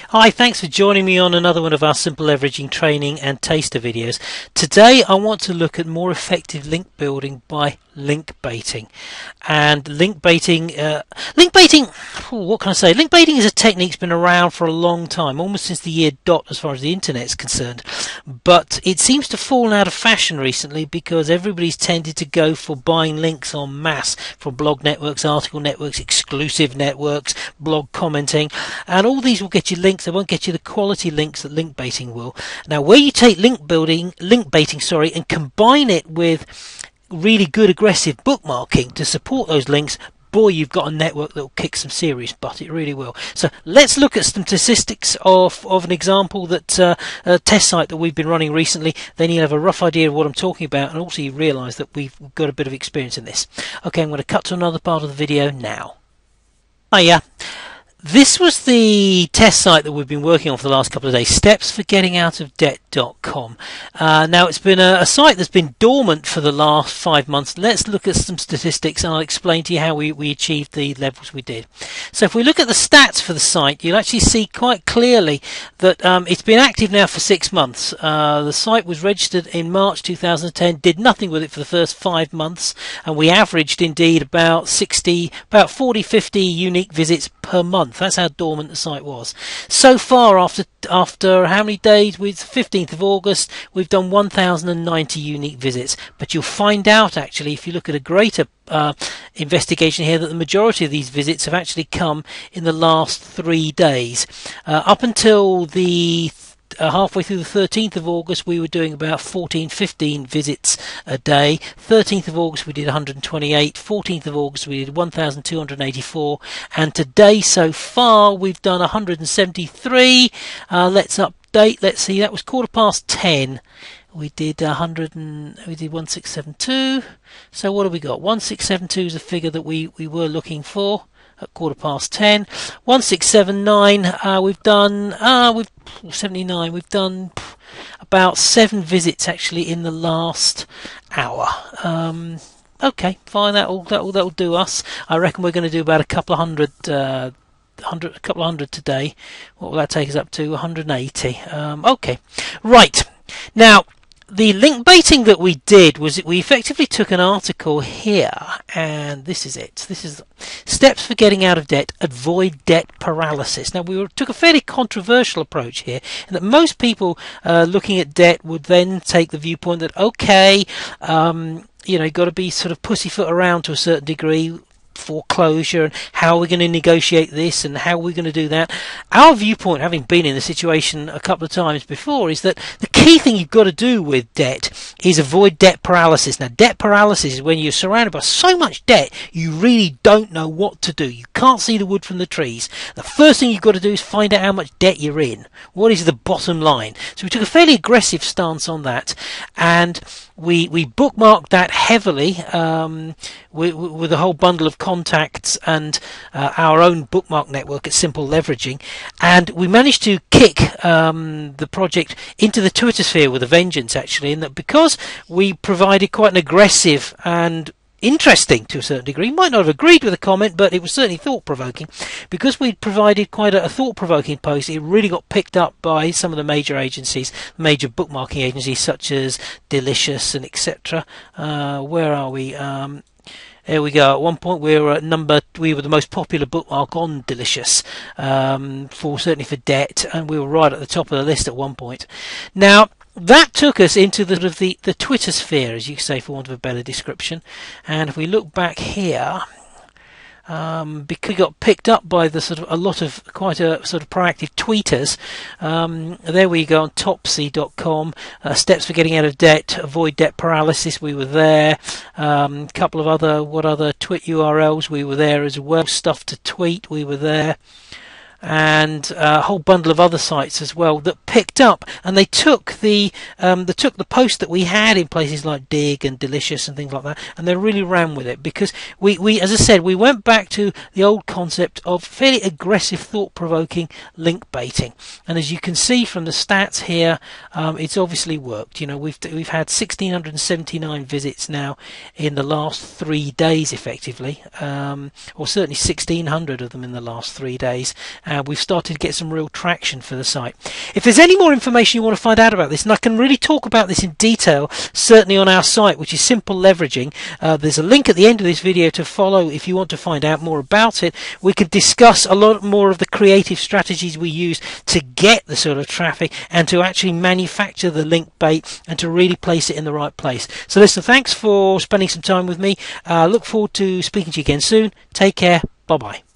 Hi, thanks for joining me on another one of our simple leveraging training and taster videos. Today I want to look at more effective link building by link baiting. And link baiting, what can I say? Link baiting is a technique that's been around for a long time, almost since the year dot as far as the internet's concerned. But it seems to fall out of fashion recently because everybody's tended to go for buying links en masse from blog networks, article networks, exclusive networks, blog commenting, and all these will get you links. They won't get you the quality links that link baiting will. Now, where you take link baiting, and combine it with really good aggressive bookmarking to support those links, boy, you've got a network that will kick some serious butt. It really will. So let's look at some statistics of an example that a test site that we've been running recently. Then you'll have a rough idea of what I'm talking about, and also you realise that we've got a bit of experience in this. Okay, I'm going to cut to another part of the video now. This was the test site that we've been working on for the last couple of days, stepsforgettingoutofdebt.com. Now, it's been a site that's been dormant for the last 5 months. Let's look at some statistics and I'll explain to you how we achieved the levels we did. So if we look at the stats for the site, you'll actually see quite clearly that it's been active now for 6 months. The site was registered in March 2010, did nothing with it for the first 5 months, and we averaged indeed about 40-50 unique visits per month. That's how dormant the site was. So far, after how many days? With 15th of August, we've done 1,090 unique visits. But you'll find out, actually, if you look at a greater investigation here, that the majority of these visits have actually come in the last 3 days. Up until the halfway through the 13th of August, we were doing about 14-15 visits a day. 13th of August we did 128, 14th of August we did 1,284, and today so far we've done 173. Let's update. Let's see, that was 10:15. We did 1672. So what have we got? 1672 is the figure that we were looking for at 10:15. 1679, we've done 79. We've done about 7 visits actually in the last hour. Okay, fine. That'll do us. I reckon we're going to do about a couple of hundred today. What will that take us up to? 180. Okay, right. Now, the link baiting that we did was we effectively took an article here, and this is it. This is Steps for Getting Out of Debt, Avoid Debt Paralysis. Now, we took a fairly controversial approach here, in that most people looking at debt would then take the viewpoint that, okay, you've got to be sort of pussyfoot around to a certain degree, foreclosure, and how are we going to negotiate this and how are we going to do that. Our viewpoint, having been in the situation a couple of times before, is that the key thing you've got to do with debt is avoid debt paralysis. Now, debt paralysis is when you're surrounded by so much debt you really don't know what to do. You can't see the wood from the trees. The first thing you've got to do is find out how much debt you're in. What is the bottom line? So we took a fairly aggressive stance on that, and we bookmarked that heavily with a whole bundle of contacts and our own bookmark network at Simple Leveraging, and we managed to kick the project into the Twitter sphere with a vengeance, actually, in that because we provided quite an aggressive and interesting, to a certain degree, might not have agreed with the comment, but it was certainly thought-provoking. Because we provided quite a thought-provoking post, it really got picked up by some of the major agencies, major bookmarking agencies such as Delicious and etc. Where are we? There we go. At one point we were the most popular bookmark on Delicious, certainly for debt, and we were right at the top of the list at one point. Now, that took us into the Twitter sphere, as you say, for want of a better description. And if we look back here, because we got picked up by quite a sort of proactive tweeters. There we go on Topsy.com, Steps for Getting Out of Debt, Avoid Debt Paralysis. We were there. Couple of other tweet URLs. We were there as well. Stuff to Tweet. We were there. And a whole bundle of other sites as well that picked up, and they took the post that we had in places like Dig and Delicious and things like that, and they really ran with it, because we as I said, we went back to the old concept of fairly aggressive, thought-provoking link baiting. And as you can see from the stats here, it's obviously worked. We've had 1,679 visits now in the last 3 days, effectively, or certainly 1,600 of them in the last 3 days. and we've started to get some real traction for the site. If there's any more information you want to find out about this, and I can really talk about this in detail, certainly on our site, which is Simple Leveraging, there's a link at the end of this video to follow if you want to find out more about it. We could discuss a lot more of the creative strategies we use to get the sort of traffic and to actually manufacture the link bait and to really place it in the right place. So listen, thanks for spending some time with me. Look forward to speaking to you again soon. Take care. Bye bye.